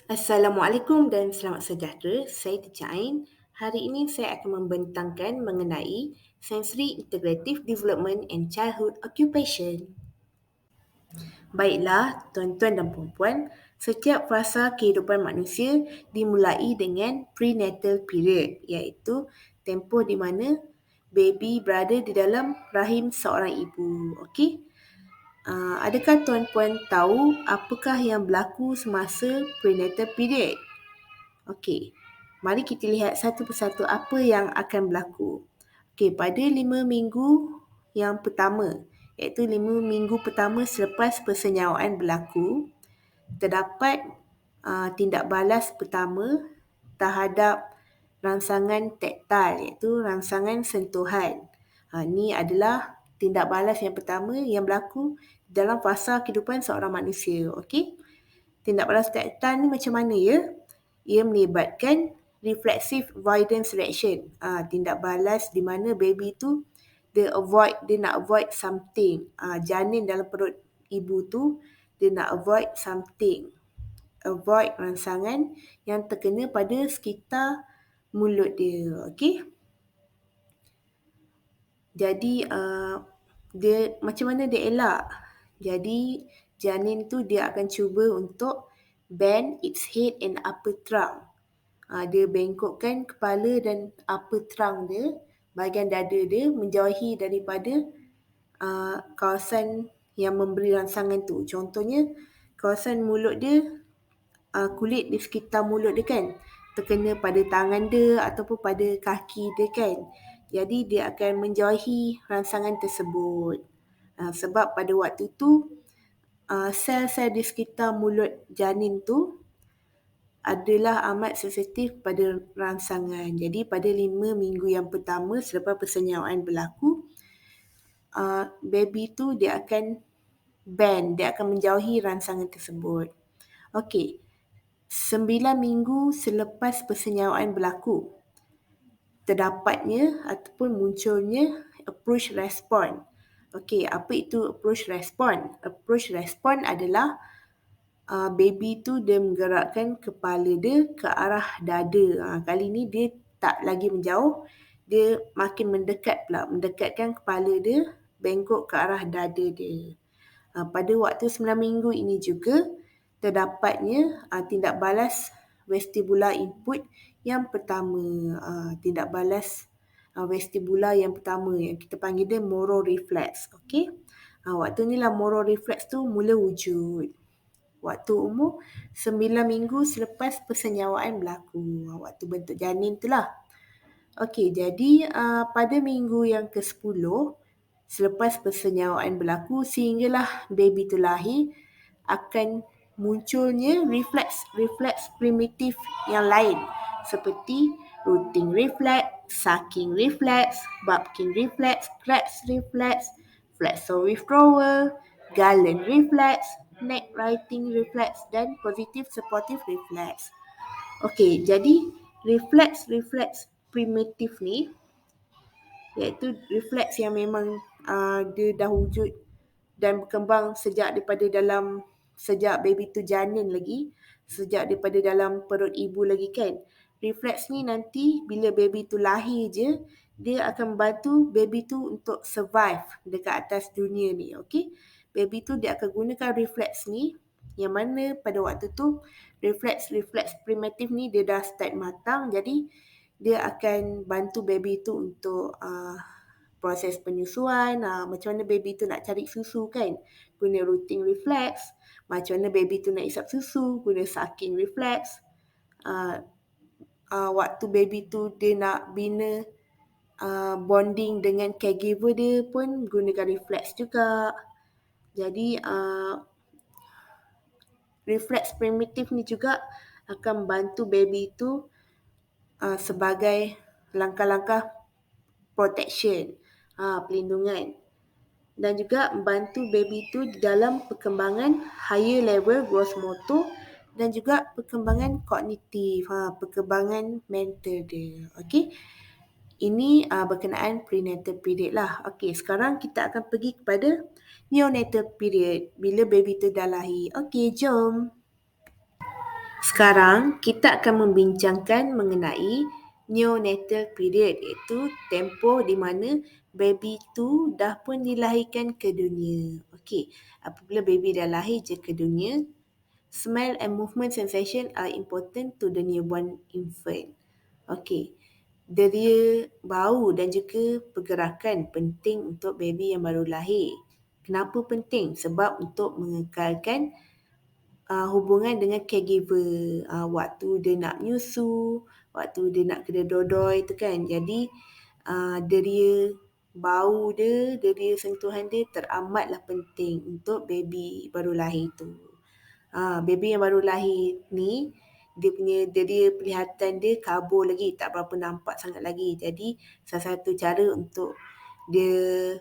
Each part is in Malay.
Assalamualaikum dan selamat sejahtera. Saya Teacher Ain. Hari ini saya akan membentangkan mengenai Sensory Integrative Development and Childhood Occupation. Baiklah, tuan-tuan dan puan-puan, setiap fasa kehidupan manusia dimulai dengan prenatal period, iaitu tempoh di mana baby berada di dalam rahim seorang ibu. Okey? Adakah tuan-puan tahu apakah yang berlaku semasa prenatal period? Okey, mari kita lihat satu persatu apa yang akan berlaku. Okey, pada 5 minggu yang pertama, iaitu 5 minggu pertama selepas persenyawaan berlaku, terdapat tindak balas pertama terhadap rangsangan taktil, iaitu rangsangan sentuhan. Ini adalah tindak balas yang pertama yang berlaku dalam fasa kehidupan seorang manusia. Okey? Tindak balas taktil ni macam mana ya? Ia melibatkan reflexive avoidance reaction. Tindak balas di mana baby tu dia nak avoid something. Janin dalam perut ibu tu dia nak avoid something. Avoid rangsangan yang terkena pada sekitar mulut dia. Okey? Jadi dia macam mana dia elak? Jadi janin tu dia akan cuba untuk bend its head and upper trunk. Dia bengkokkan kepala dan upper trunk dia, bahagian dada dia menjauhi daripada kawasan yang memberi rangsangan tu. Contohnya kawasan mulut dia, kulit di sekitar mulut dia kan terkena pada tangan dia ataupun pada kaki dia kan. Jadi dia akan menjauhi rangsangan tersebut. Sebab pada waktu tu sel-sel di sekitar mulut janin tu adalah amat sensitif pada rangsangan. Jadi pada 5 minggu yang pertama selepas persenyawaan berlaku, baby tu dia akan bend, dia akan menjauhi rangsangan tersebut. Okey, 9 minggu selepas persenyawaan berlaku, terdapatnya ataupun munculnya approach response. Okey, apa itu approach response? Approach response adalah baby tu dia menggerakkan kepala dia ke arah dada. Kali ni dia tak lagi menjauh, dia makin mendekat pula, mendekatkan kepala dia bengkok ke arah dada dia. Pada waktu 9 minggu ini juga terdapatnya tindak balas vestibular input yang pertama. Tindak balas vestibular yang pertama yang kita panggil dia moro reflex. Okey? Waktu ni lah moro reflex tu mula wujud. Waktu umur 9 minggu selepas persenyawaan berlaku. Waktu bentuk janin tu lah. Okey, jadi pada minggu yang ke-10 selepas persenyawaan berlaku sehinggalah baby tu lahir, akan munculnya refleks primitif yang lain seperti rooting reflex, sucking reflex, Babkin reflex, Krebs reflex, flexor withdrawal, Galen reflex, neck writing reflex dan positive supportive reflex. Okey, jadi refleks primitif ni iaitu refleks yang memang dia dah wujud dan berkembang sejak baby tu janin lagi, sejak daripada dalam perut ibu lagi kan. Refleks ni nanti bila baby tu lahir je, dia akan membantu baby tu untuk survive dekat atas dunia ni. Okey? Baby tu dia akan gunakan refleks ni yang mana pada waktu tu refleks primitif ni dia dah start matang, jadi dia akan bantu baby tu untuk proses penyusuan, macam mana baby tu nak cari susu kan, guna rooting reflex. Macam mana baby tu nak isap susu, guna sucking reflex. Waktu baby tu dia nak bina bonding dengan caregiver dia pun gunakan reflex juga. Jadi refleks primitif ni juga akan membantu baby tu sebagai langkah-langkah protection, pelindungan, dan juga membantu baby tu di dalam perkembangan higher level gross motor dan juga perkembangan kognitif, perkembangan mental dia. Okey? Ini berkenaan prenatal period lah. Okey, sekarang kita akan pergi kepada neonatal period, bila baby tu dah lahir. Okey, jom. Sekarang kita akan membincangkan mengenai neonatal period, iaitu tempoh di mana baby tu dah pun dilahirkan ke dunia. Okey, apabila baby dah lahir je ke dunia, smell and movement sensation are important to the newborn infant. Okey, deria bau dan juga pergerakan penting untuk baby yang baru lahir. Kenapa penting? Sebab untuk mengekalkan hubungan dengan caregiver, waktu dia nak menyusu, waktu dia nak kena dodoi tu kan. Jadi deria bau dia, deria sentuhan dia teramatlah penting untuk baby baru lahir tu. Baby yang baru lahir ni, dia punya deria penglihatan dia kabur lagi, tak berapa nampak sangat lagi. Jadi salah satu cara untuk dia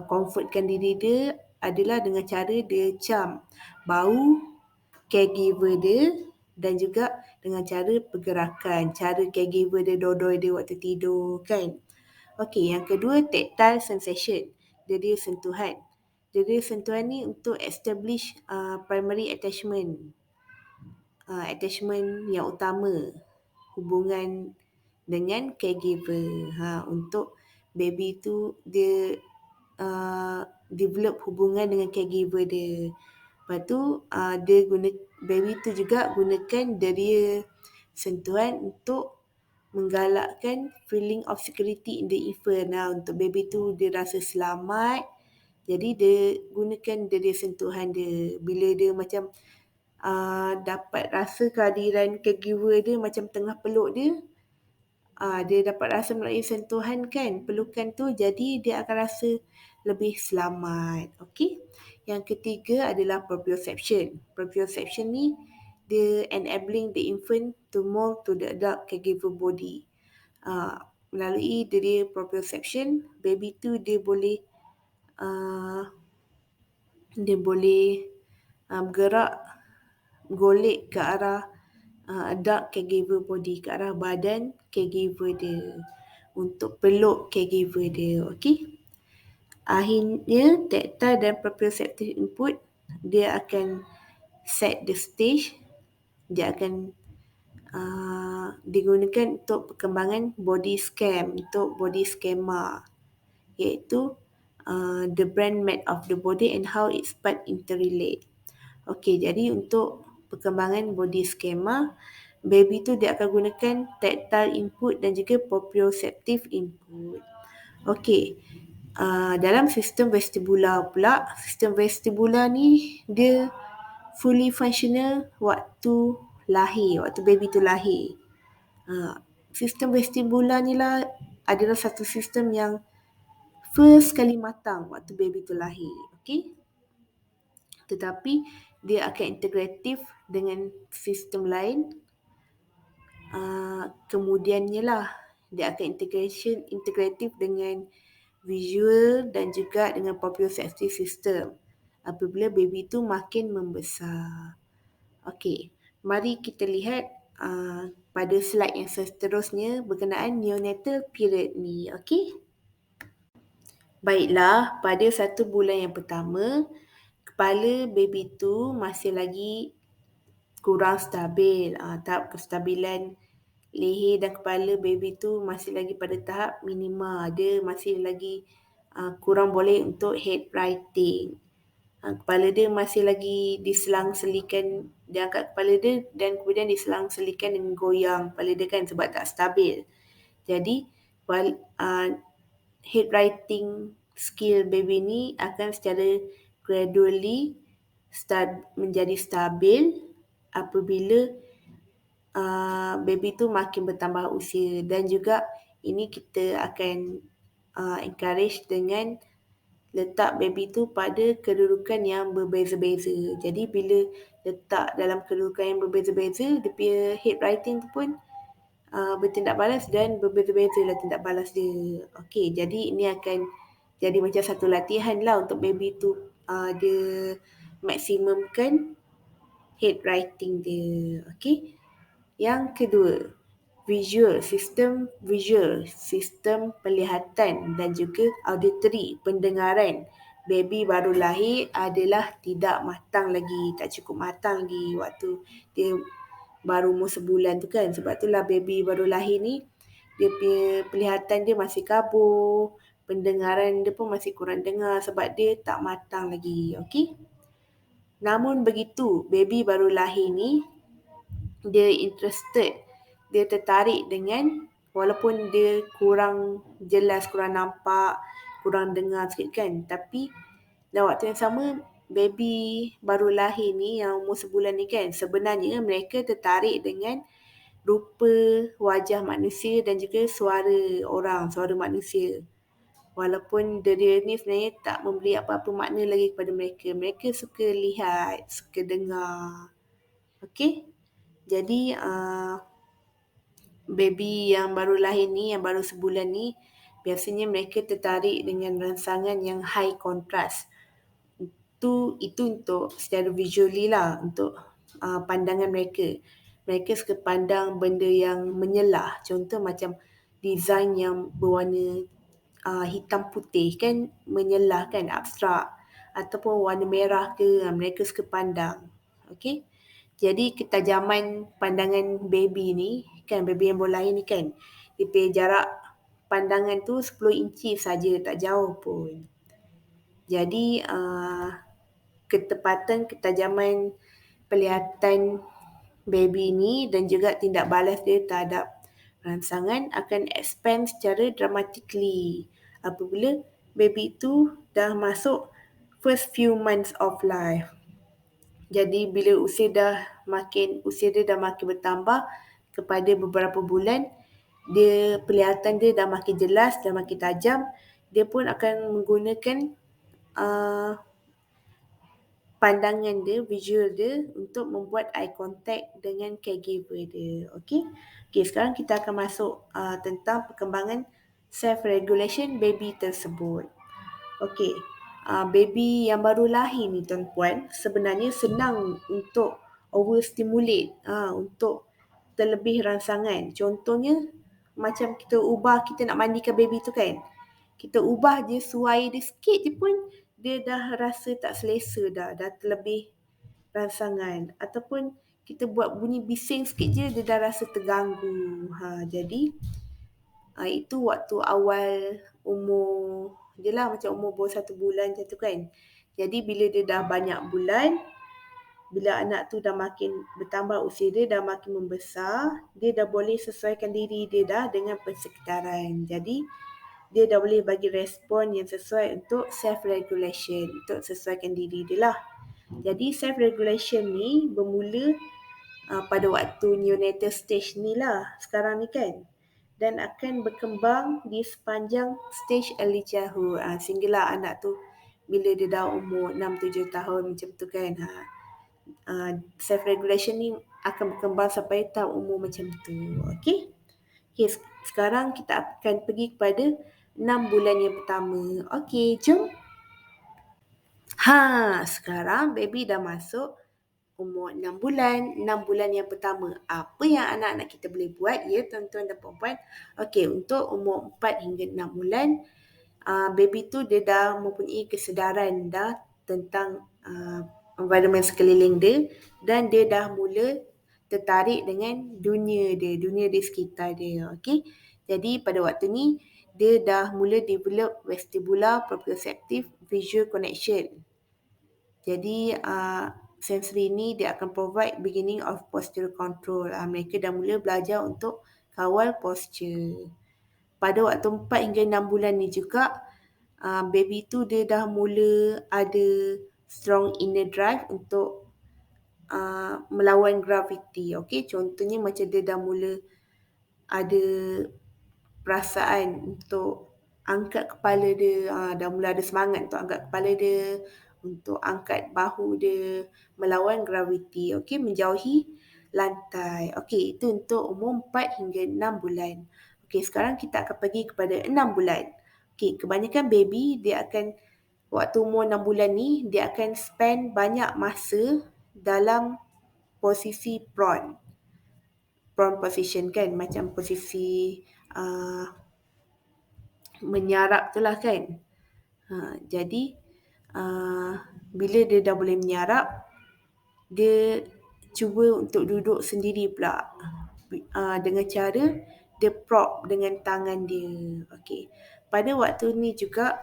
comfortkan diri dia adalah dengan cara dia ciam bau caregiver dia dan juga dengan cara pergerakan, cara caregiver dia dodoi dia waktu tidur kan. Okey, yang kedua tactile sensation, deria sentuhan. Deria sentuhan ni untuk establish primary attachment, attachment yang utama, hubungan dengan caregiver. Untuk baby tu dia develop hubungan dengan caregiver dia. Lepas tu baby tu juga gunakan deria sentuhan untuk menggalakkan feeling of security in the infant. Untuk baby tu dia rasa selamat. Jadi dia gunakan deria sentuhan dia. Bila dia macam dapat rasa kehadiran caregiver dia macam tengah peluk dia, dia dapat rasa melalui sentuhan kan, pelukan tu, jadi dia akan rasa lebih selamat. Okey. Yang ketiga adalah proprioception. Proprioception ni dia enabling the infant to move to the adult caregiver body. Melalui deria proprioception, baby tu dia boleh bergerak, golek ke arah adult caregiver body, ke arah badan caregiver dia untuk peluk caregiver dia. Okey. Akhirnya tactile dan proprioceptive input dia akan set the stage. Dia akan digunakan untuk perkembangan body scan, untuk body schema, iaitu the brand map of the body and how its part interrelate. Okey, jadi untuk perkembangan body schema, baby tu dia akan gunakan tactile input dan juga proprioceptive input. Okey, dalam sistem vestibular pula, sistem vestibular ni dia fully functional waktu lahir, waktu baby tu lahir. Sistem vestibular ni lah adalah satu sistem yang first kali matang waktu baby tu lahir. Okey. Tetapi dia akan integratif dengan sistem lain. Kemudiannya lah dia akan integratif dengan visual dan juga dengan proprioceptive system apabila baby tu makin membesar. Okey, mari kita lihat pada slide yang seterusnya berkenaan neonatal period ni. Okey. Baiklah, pada 1 bulan yang pertama, kepala baby tu masih lagi kurang stabil. Tahap kestabilan leher dan kepala baby tu masih lagi pada tahap minima. Dia masih lagi kurang boleh untuk head writing. Kepala dia masih lagi diselang-selikan, dia angkat kepala dia dan kemudian diselang-selikan dengan goyang kepala dia kan sebab tak stabil. Jadi head writing skill baby ni akan secara gradually menjadi stabil apabila baby tu makin bertambah usia. Dan juga ini kita akan encourage dengan letak baby tu pada kedudukan yang berbeza-beza. Jadi bila letak dalam kedudukan yang berbeza-beza, dia punya head writing tu pun bertindak balas dan berbeza-beza lah tindak balas dia. Okey, jadi ini akan jadi macam satu latihan lah untuk baby tu dia maksimumkan head writing dia. Okey. Yang kedua, sistem penglihatan dan juga auditory, pendengaran. Baby baru lahir adalah tidak matang lagi, tak cukup matang lagi waktu dia baru umur sebulan tu kan. Sebab itulah baby baru lahir ni dia punya penglihatan dia masih kabur, pendengaran dia pun masih kurang dengar sebab dia tak matang lagi. Okey. Namun begitu, baby baru lahir ni dia interested, dia tertarik dengan, walaupun dia kurang jelas, kurang nampak, kurang dengar sikit kan, tapi dalam waktu yang sama baby baru lahir ni yang umur sebulan ni kan, sebenarnya mereka tertarik dengan rupa wajah manusia dan juga suara orang, suara manusia. Walaupun dia ni sebenarnya tak memberi apa-apa makna lagi kepada mereka. Mereka suka lihat, suka dengar. Okey? Jadi baby yang baru lahir ni, yang baru sebulan ni, biasanya mereka tertarik dengan ransangan yang high contrast. Itu untuk secara visually lah, untuk pandangan mereka. Mereka suka pandang benda yang menyelah. Contoh macam design yang berwarna hitam putih kan, menyelah kan, abstrak. Ataupun warna merah ke, mereka suka pandang. Okey. Jadi ketajaman pandangan baby ni, kan baby yang baru lahir ni kan, dia punya jarak pandangan tu 10 inci saja, tak jauh pun. Jadi ketepatan, ketajaman penglihatan baby ni dan juga tindak balas dia terhadap rangsangan akan expand secara dramatically apabila baby itu dah masuk first few months of life. Jadi bila usia dia dah makin bertambah kepada beberapa bulan, dia penglihatan dia dah makin jelas, dah makin tajam, dia pun akan menggunakan pandangan dia, visual dia untuk membuat eye contact dengan caregiver dia. Okey. Okey, sekarang kita akan masuk tentang perkembangan self-regulation baby tersebut. Okey. Baby yang baru lahir ni tuan-puan, sebenarnya senang untuk overstimulate, untuk terlebih rangsangan. Contohnya macam kita nak mandikan baby tu kan. Kita ubah je suai dia sikit je pun dia dah rasa tak selesa dah terlebih rangsangan. Ataupun kita buat bunyi bising sikit je dia dah rasa terganggu. Jadi itu waktu awal umur dia lah, macam umur baru 1 bulan macam tu kan. Jadi bila dia dah banyak bulan, bila anak tu dah makin bertambah usia dia, dah makin membesar, dia dah boleh sesuaikan diri dia dah dengan persekitaran. Jadi dia dah boleh bagi respon yang sesuai untuk self-regulation, untuk sesuaikan diri dia lah. Jadi self-regulation ni bermula pada waktu neonatal stage ni lah, sekarang ni kan. Dan akan berkembang di sepanjang stage early childhood. Sehinggalah anak tu bila dia dah umur 6-7 tahun macam tu kan. Self-regulation ni akan berkembang sampai tahap umur macam tu. Okey? Okay, sekarang kita akan pergi kepada 6 bulan yang pertama. Okey, jom. Sekarang baby dah masuk umur 6 bulan. 6 bulan yang pertama. Apa yang anak-anak kita boleh buat ya tuan-tuan dan puan-puan? Okey, untuk umur 4 hingga 6 bulan, baby tu dia dah mempunyai kesedaran dah tentang environment sekeliling dia dan dia dah mula tertarik dengan dunia di sekitar dia. Okey. Jadi pada waktu ni dia dah mula develop vestibular proprioceptive visual connection. Jadi sensory ni dia akan provide beginning of postural control. Mereka dah mula belajar untuk kawal posture. Pada waktu 4 hingga 6 bulan ni juga baby tu dia dah mula ada strong inner drive untuk melawan gravity. Okey, contohnya macam dia dah mula ada perasaan untuk angkat kepala dia, dah mula ada semangat untuk angkat kepala dia, untuk angkat bahu dia, melawan gravity. Okey, menjauhi lantai. Okey, itu untuk umur 4 hingga 6 bulan. Okey, sekarang kita akan pergi kepada 6 bulan. Okey, kebanyakan baby dia akan waktu umur 6 bulan ni dia akan spend banyak masa dalam posisi prone position kan, macam posisi menyarap tu lah kan. Jadi bila dia dah boleh menyarap, dia cuba untuk duduk sendiri pula. Dengan cara dia prop dengan tangan dia. Okey. Pada waktu ni juga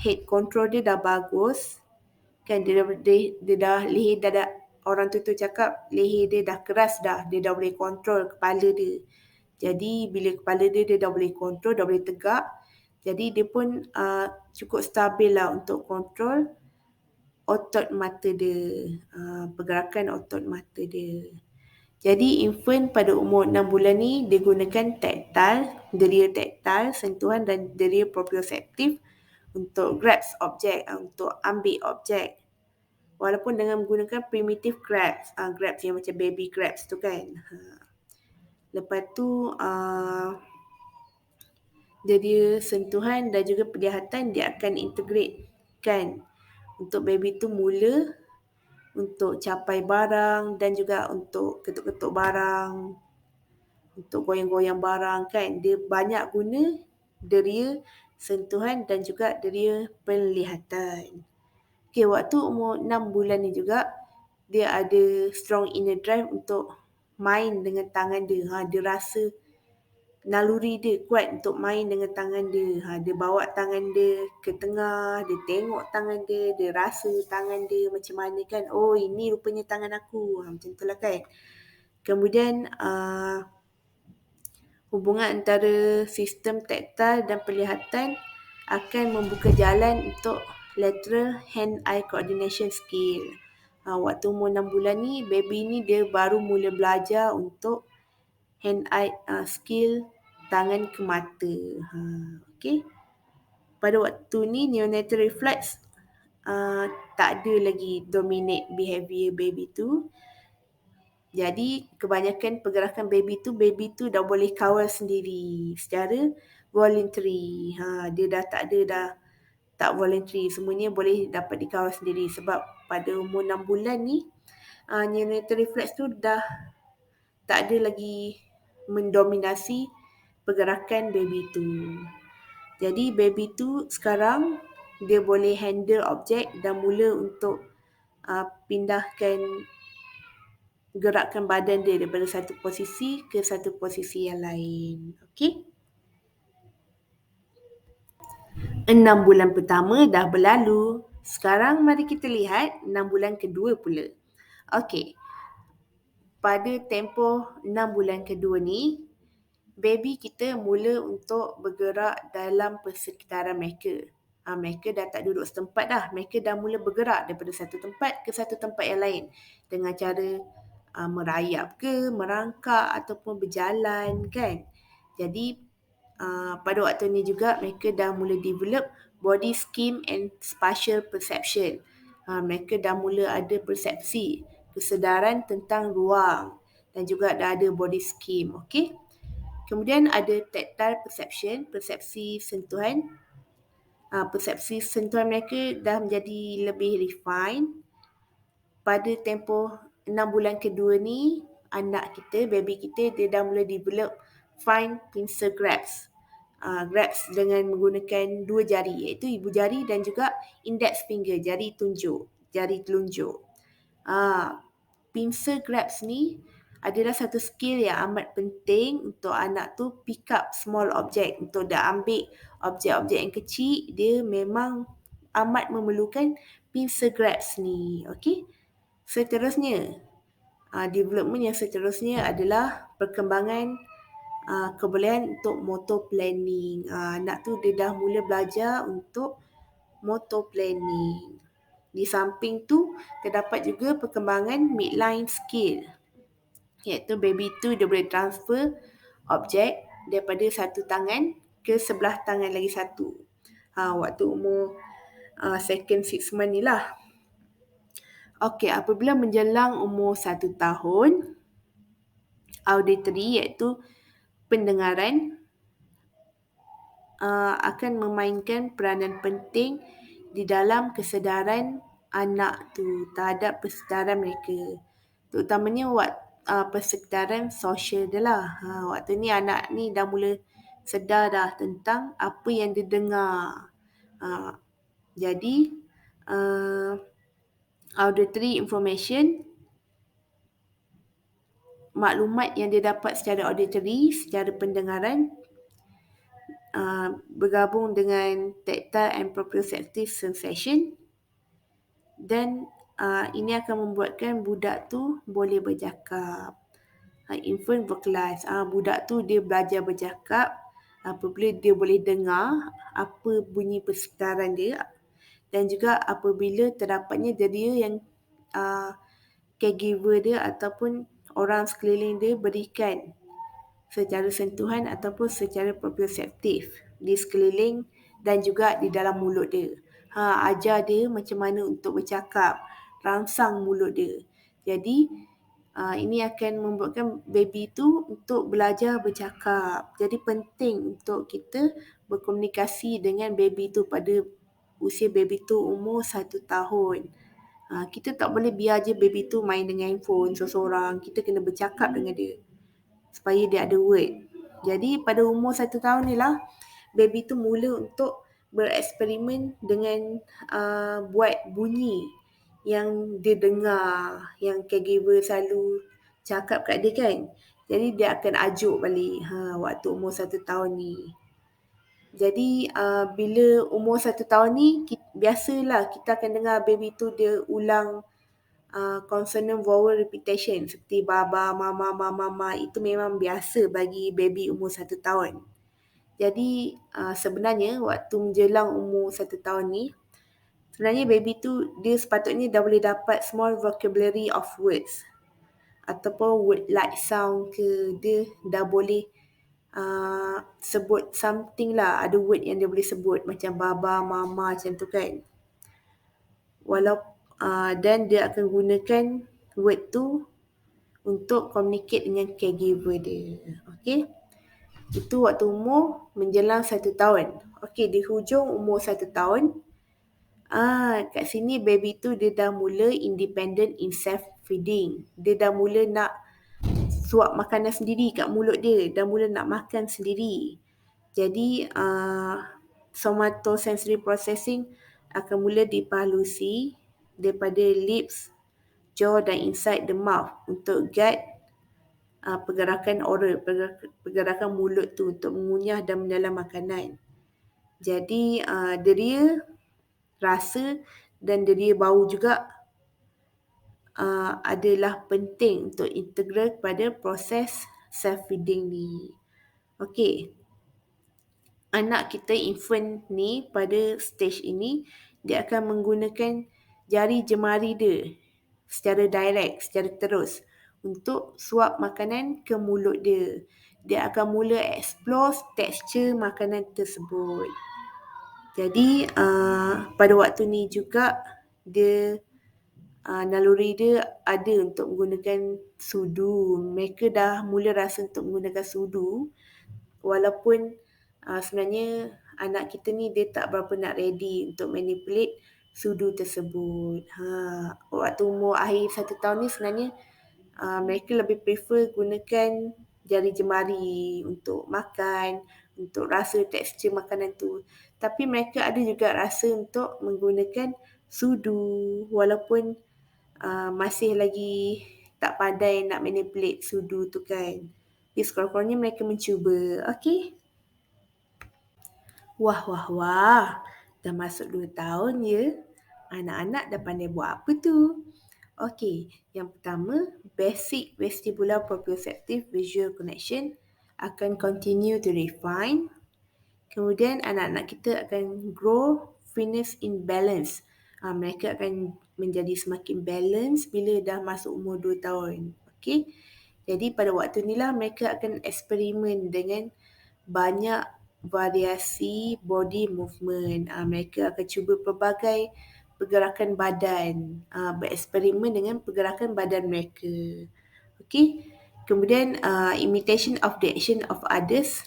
head control dia dah bagus. Kan dia dah leher dah orang tu cakap leher dia dah keras dah. Dia dah boleh kontrol kepala dia. Jadi bila kepala dia dah boleh kontrol, dah boleh tegak. Jadi dia pun cukup stabil lah untuk kontrol otot mata dia, pergerakan otot mata dia. Jadi infant pada umur 6 bulan ni dia gunakan tactile, deria tactile, sentuhan dan deria proprioseptif untuk grasp objek, untuk ambil objek. Walaupun dengan menggunakan primitive grabs, grabs yang macam baby grabs tu kan. Lepas tu deria sentuhan dan juga penglihatan dia akan integrate kan untuk baby tu mula untuk capai barang dan juga untuk ketuk-ketuk barang, untuk goyang-goyang barang kan. Dia banyak guna deria sentuhan dan juga deria penglihatan. Okay, waktu umur 6 bulan ni juga dia ada strong inner drive untuk main dengan tangan dia. Dia rasa naluri dia kuat untuk main dengan tangan dia. Dia bawa tangan dia ke tengah, dia tengok tangan dia rasa tangan dia macam mana kan. Oh, ini rupanya tangan aku. Macam tu lah kan. Kemudian hubungan antara sistem taktil dan penglihatan akan membuka jalan untuk lateral hand-eye coordination skill. Waktu umur 6 bulan ni, baby ni dia baru mula belajar untuk hand-eye skill tangan ke mata. Okay. Pada waktu ni, neonatal reflex tak ada lagi dominate behavior baby tu. Jadi kebanyakan pergerakan baby tu dah boleh kawal sendiri secara voluntary. Dia dah tak ada dah tak voluntary. Semuanya boleh dapat dikawal sendiri sebab pada umur 6 bulan ni neonatal reflex tu dah tak ada lagi mendominasi pergerakan baby tu. Jadi baby tu sekarang dia boleh handle objek dan mula untuk pindahkan gerakkan badan dia daripada satu posisi ke satu posisi yang lain. Okey. 6 bulan pertama dah berlalu. Sekarang mari kita lihat 6 bulan kedua pula. Okey. Pada tempoh 6 bulan kedua ni, baby kita mula untuk bergerak dalam persekitaran mereka. Mereka dah tak duduk setempat dah. Mereka dah mula bergerak daripada satu tempat ke satu tempat yang lain. Dengan cara merayap ke, merangkak ataupun berjalan kan. Jadi pada waktu ni juga mereka dah mula develop body scheme and spatial perception. Mereka dah mula ada persepsi, kesedaran tentang ruang dan juga dah ada body scheme. Okay? Kemudian ada tactile perception, persepsi sentuhan. Persepsi sentuhan mereka dah menjadi lebih refine. Pada tempoh 6 bulan kedua ni, anak kita, baby kita, dia dah mula develop fine pincer grasp. Grasp dengan menggunakan dua jari, iaitu ibu jari dan juga index finger, jari tunjuk, jari telunjuk. Pincer grasp ni adalah satu skill yang amat penting untuk anak tu pick up small object. Untuk dah ambil objek-objek yang kecil, dia memang amat memerlukan pincer grasp ni. Okay. Seterusnya, development yang seterusnya adalah perkembangan kebolehan untuk motor planning. Anak tu dia dah mula belajar untuk motor planning. Di samping tu, terdapat juga perkembangan midline skill. Iaitu baby tu dia boleh transfer objek daripada satu tangan ke sebelah tangan lagi satu. Waktu umur second 6 month ni lah. Okey, apabila menjelang umur 1 tahun, auditory iaitu pendengaran akan memainkan peranan penting di dalam kesedaran anak tu terhadap persekitaran mereka. Terutamanya persekitaran sosial dia lah. Waktu ni anak ni dah mula sedar dah tentang apa yang dia dengar. Jadi, auditory information maklumat yang dia dapat secara auditory, secara pendengaran, bergabung dengan tactile and proprioceptive sensation, dan ini akan membuatkan budak tu boleh bercakap. Infant vocalize, budak tu dia belajar bercakap apabila dia boleh dengar apa bunyi persekitaran dia, dan juga apabila terdapatnya deria yang caregiver dia ataupun orang sekeliling dia berikan secara sentuhan ataupun secara proprioseptif di sekeliling dan juga di dalam mulut dia. Ajar dia macam mana untuk bercakap, rangsang mulut dia. Jadi ini akan membuatkan baby tu untuk belajar bercakap. Jadi penting untuk kita berkomunikasi dengan baby tu pada usia baby tu umur 1 tahun. Kita tak boleh biar je baby tu main dengan handphone seorang-seorang. Kita kena bercakap dengan dia supaya dia ada word. Jadi pada umur 1 tahun ni lah baby tu mula untuk bereksperimen dengan buat bunyi yang dia dengar, yang caregiver selalu cakap kat dia kan. Jadi dia akan ajuk balik waktu umur 1 tahun ni. Jadi bila umur 1 tahun ni, biasalah kita akan dengar baby tu dia ulang consonant vowel repetition seperti baba, mama, mama, mama. Itu memang biasa bagi baby umur 1 tahun. Jadi sebenarnya waktu menjelang umur 1 tahun ni, sebenarnya baby tu dia sepatutnya dah boleh dapat small vocabulary of words ataupun word like sound ke, dia dah boleh sebut something lah, ada word yang dia boleh sebut macam baba, mama macam tu kan. Dan dia akan gunakan word tu untuk communicate dengan caregiver dia. Okay, itu waktu umur menjelang 1 tahun. Okay, di hujung umur 1 tahun, kat sini baby tu dia dah mula independent in self-feeding. Dia dah mula nak suap makanan sendiri kat mulut dia. Dah mula nak makan sendiri. Jadi, somatosensory processing akan mula dipalusi daripada lips, jaw dan inside the mouth untuk guide pergerakan oral, pergerakan mulut tu untuk mengunyah dan menelan makanan. Jadi deria, rasa dan deria bau juga adalah penting untuk integral pada proses self-feeding ni. Okey. Anak kita infant ni pada stage ini, dia akan menggunakan jari jemari dia secara direct, secara terus untuk suap makanan ke mulut dia. Dia akan mula explore tekstur makanan tersebut. Jadi pada waktu ni juga dia naluri dia ada untuk menggunakan sudu. Mereka dah mula rasa untuk menggunakan sudu, walaupun sebenarnya anak kita ni dia tak berapa nak ready untuk manipulate sudu tersebut. Waktu umur akhir 1 tahun ni sebenarnya mereka lebih prefer gunakan jari jemari untuk makan, untuk rasa tekstur makanan tu. Tapi mereka ada juga rasa untuk menggunakan sudu, walaupun masih lagi tak pandai nak manipulate sudu tu kan. Jadi sekurang-kurangnya mereka mencuba. Okay. Wah. Dah masuk 2 tahun ya. Anak-anak dah pandai buat apa tu? Okey, yang pertama, basic vestibular proprioceptive visual connection akan continue to refine. Kemudian anak-anak kita akan grow fitness in balance. Mereka akan menjadi semakin balance bila dah masuk umur 2 tahun. Okey. Jadi pada waktu inilah mereka akan eksperimen dengan banyak variasi body movement. Mereka akan cuba pelbagai pergerakan badan, bereksperimen dengan pergerakan badan mereka. Okey. Kemudian imitation of the action of others.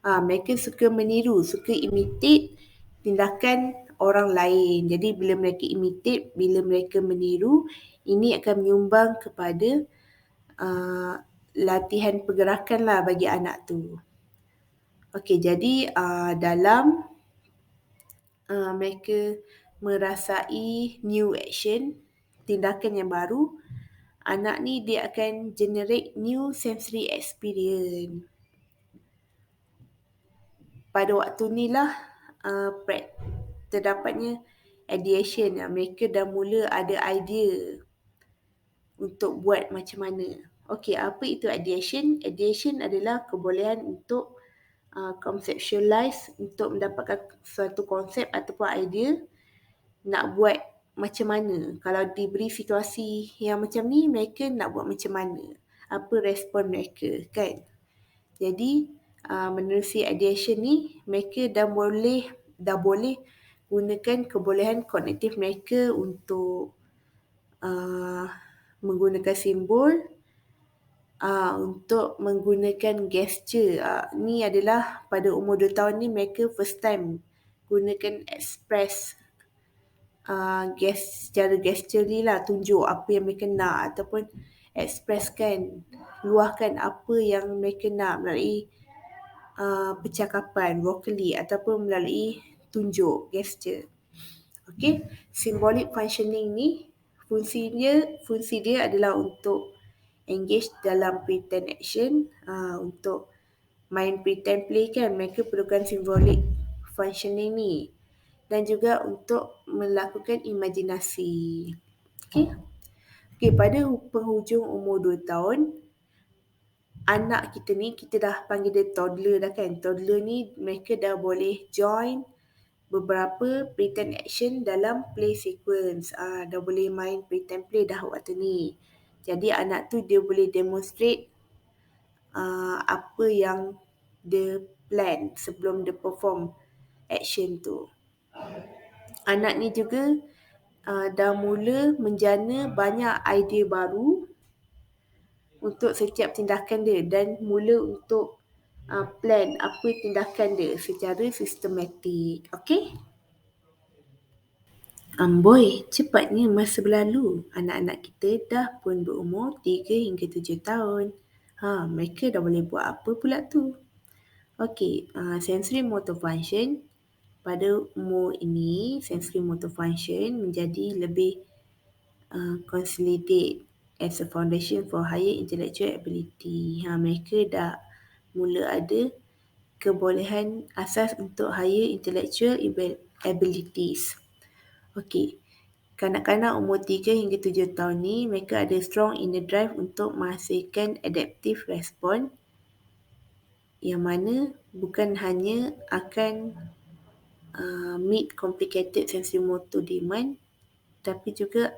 Mereka suka meniru, suka imitate tindakan orang lain. Jadi bila mereka imitate, bila mereka meniru, ini akan menyumbang kepada latihan pergerakan lah bagi anak tu. Okey, jadi dalam mereka merasai new action, tindakan yang baru, anak ni dia akan generate new sensory experience. Pada waktu ni lah terdapatnya ideation. Mereka dah mula ada idea untuk buat macam mana. Okey, apa itu ideation? Ideation adalah kebolehan untuk conceptualize, untuk mendapatkan suatu konsep ataupun idea nak buat macam mana. Kalau diberi situasi yang macam ni, mereka nak buat macam mana. Apa respon mereka, kan? Jadi, menerusi ideation ni, mereka dah boleh gunakan kebolehan kognitif mereka untuk menggunakan simbol, untuk menggunakan gesture. Ni adalah pada umur 2 tahun ni mereka first time gunakan express secara gesture ni lah, tunjuk apa yang mereka nak ataupun expresskan, luahkan apa yang mereka nak melalui percakapan, vocally ataupun melalui tunjuk, gesture. Okey, symbolic functioning ni fungsi dia adalah untuk engage dalam pretend action, untuk main pretend play kan, mereka perlukan symbolic functioning ni, dan juga untuk melakukan imajinasi. Okey. Okey, pada penghujung umur 2 tahun, anak kita ni, kita dah panggil dia toddler dah kan. Toddler ni mereka dah boleh join beberapa pretend action dalam play sequence. Dah boleh main pretend play dah waktu ni. Jadi anak tu dia boleh demonstrate apa yang dia plan sebelum dia perform action tu. Anak ni juga dah mula menjana banyak idea baru untuk setiap tindakan dia, dan mula untuk plan apa tindakan dia secara sistematik. Okey? Amboi, cepatnya masa berlalu. Anak-anak kita dah pun berumur 3 hingga 7 tahun. Mereka dah boleh buat apa pula tu? Okey, sensory motor function. Pada umur ini, sensory motor function menjadi lebih consolidate as a foundation for higher intellectual ability. Mereka dah mula ada kebolehan asas untuk higher intellectual abilities. Okey, kanak-kanak umur 3 hingga 7 tahun ni, mereka ada strong inner drive untuk menghasilkan adaptive response, yang mana bukan hanya akan meet complicated sensory motor demand, tapi juga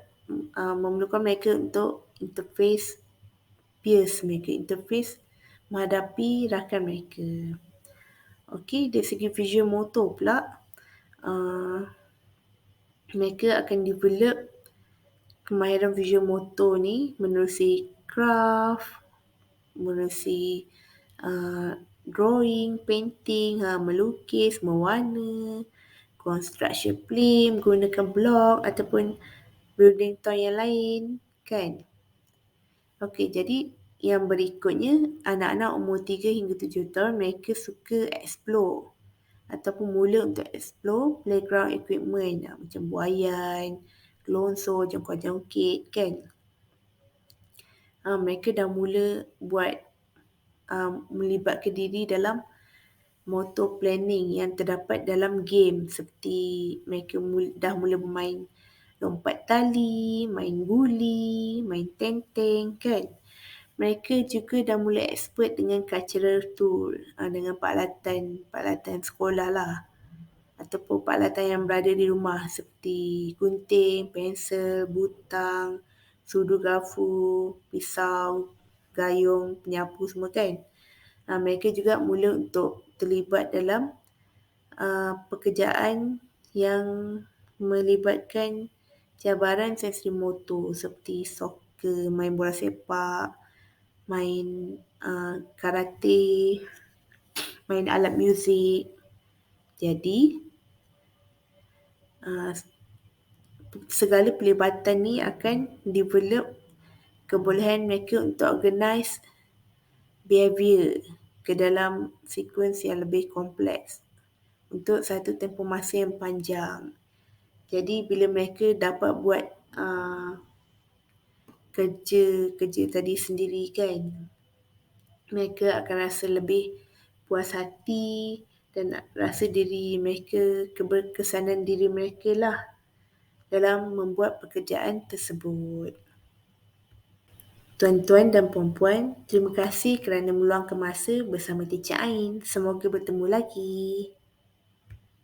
memerlukan mereka untuk interface peers mereka, interface menghadapi rakan mereka. Okey, dari segi visual motor pula, mereka akan develop kemahiran visual motor ni menerusi craft, menerusi drawing, painting, melukis, mewarna, construction film, gunakan blok ataupun building toy yang lain, kan? Okey, jadi yang berikutnya, anak-anak umur 3 hingga 7 tahun mereka suka explore ataupun mula untuk explore playground equipment, macam buaian, gelonsor, jongkok-jongkit, kan? Mereka dah mula buat melibatkan diri dalam motor planning yang terdapat dalam game, seperti mereka dah mula bermain lompat tali, main guli, main tenteng, kan? Mereka juga dah mula expert dengan cultural tool, dengan peralatan sekolah lah, ataupun peralatan yang berada di rumah seperti gunting, pensel, butang, sudu garfu, pisau, gayung, penyapu semua, kan? Mereka juga mula untuk terlibat dalam pekerjaan yang melibatkan cabaran sensory motor seperti soccer, main bola sepak, main karate, main alat muzik. Jadi segala pelibatan ni akan develop kebolehan mereka untuk organize behavior ke dalam sequence yang lebih kompleks untuk satu tempoh masa yang panjang. Jadi bila mereka dapat buat kerja tadi sendiri kan. Mereka akan rasa lebih puas hati dan rasa diri mereka, keberkesanan diri mereka lah dalam membuat pekerjaan tersebut. Tuan-tuan dan puan-puan, terima kasih kerana meluangkan masa bersama Teacher Ain. Semoga bertemu lagi.